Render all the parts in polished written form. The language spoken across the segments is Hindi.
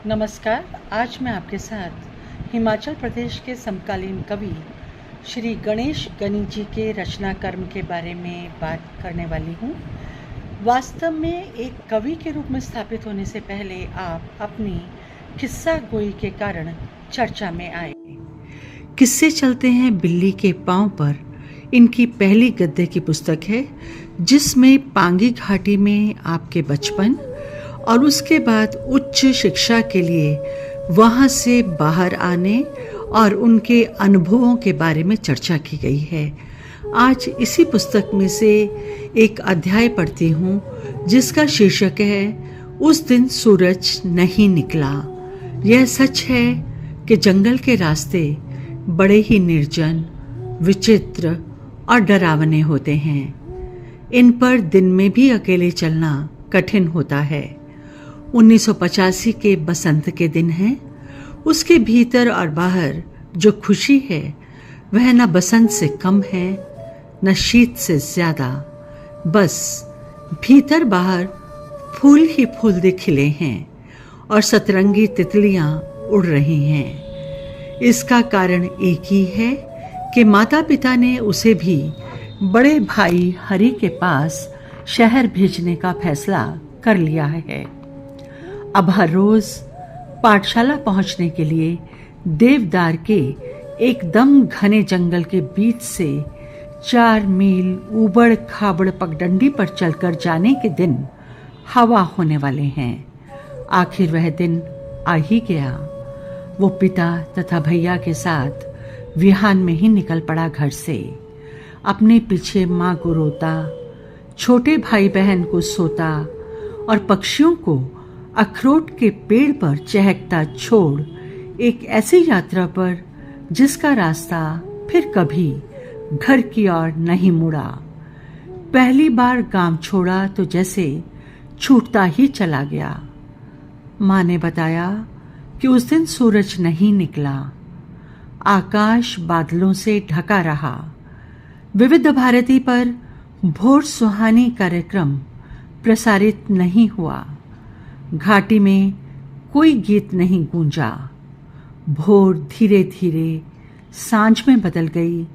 नमस्कार। आज मैं आपके साथ हिमाचल प्रदेश के समकालीन कवि श्री गणेश गनी जी के रचना कर्म के बारे में बात करने वाली हूँ। वास्तव में एक कवि के रूप में स्थापित होने से पहले आप अपनी किस्सा गोई के कारण चर्चा में आए। किस्से चलते हैं बिल्ली के पांव पर इनकी पहली गद्य की पुस्तक है, जिसमें पांगी घाटी में आपके बचपन और उसके बाद उच्च शिक्षा के लिए वहाँ से बाहर आने और उनके अनुभवों के बारे में चर्चा की गई है। आज इसी पुस्तक में से एक अध्याय पढ़ती हूँ जिसका शीर्षक है उस दिन सूरज नहीं निकला। यह सच है कि जंगल के रास्ते बड़े ही निर्जन, विचित्र और डरावने होते हैं। इन पर दिन में भी अकेले चलना कठिन होता है। 1985 के बसंत के दिन हैं। उसके भीतर और बाहर जो खुशी है वह न बसंत से कम है न शीत से ज्यादा। बस भीतर बाहर फूल ही फूल खिले हैं और सतरंगी तितलियां उड़ रही हैं। इसका कारण एक ही है कि माता पिता ने उसे भी बड़े भाई हरि के पास शहर भेजने का फैसला कर लिया है। अब हर रोज पाठशाला पहुंचने के लिए देवदार के एकदम घने जंगल के बीच से 4 मील ऊबड़ खाबड़ पगडंडी पर चलकर जाने के दिन हवा होने वाले हैं। आखिर वह दिन आ ही गया। वो पिता तथा भैया के साथ विहान में ही निकल पड़ा घर से। अपने पीछे माँ को रोता, छोटे भाई बहन को सोता और पक्षियों को अखरोट के पेड़ पर चहकता छोड़ एक ऐसी यात्रा पर जिसका रास्ता फिर कभी घर की ओर नहीं मुड़ा। पहली बार गांव छोड़ा तो जैसे छूटता ही चला गया। माँ ने बताया कि उस दिन सूरज नहीं निकला। आकाश बादलों से ढका रहा। विविध भारती पर भोर सुहानी कार्यक्रम प्रसारित नहीं हुआ। घाटी में कोई गीत नहीं गूंजा। भोर धीरे धीरे सांझ में बदल गई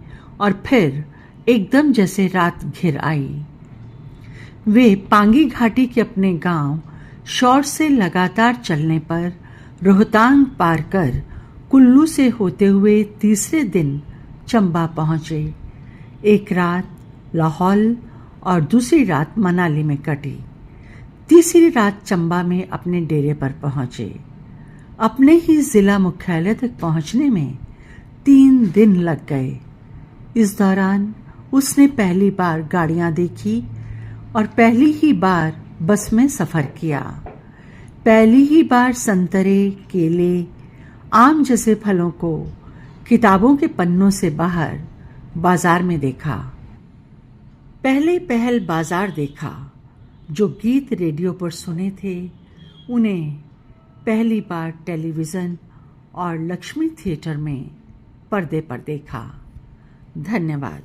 और फिर एकदम जैसे रात घिर आई। वे पांगी घाटी के अपने गांव शौर से लगातार चलने पर रोहतांग पार कर कुल्लू से होते हुए तीसरे दिन चंबा पहुंचे। एक रात लाहौल और दूसरी रात मनाली में कटी। तीसरी रात चंबा में अपने डेरे पर पहुंचे। अपने ही जिला मुख्यालय तक पहुंचने में 3 दिन लग गए। इस दौरान उसने पहली बार गाड़ियां देखी और पहली ही बार बस में सफर किया। पहली ही बार संतरे, केले, आम जैसे फलों को किताबों के पन्नों से बाहर बाजार में देखा। पहले पहल बाजार देखा। जो गीत रेडियो पर सुने थे उन्हें पहली बार टेलीविज़न और लक्ष्मी थिएटर में पर्दे पर देखा। धन्यवाद।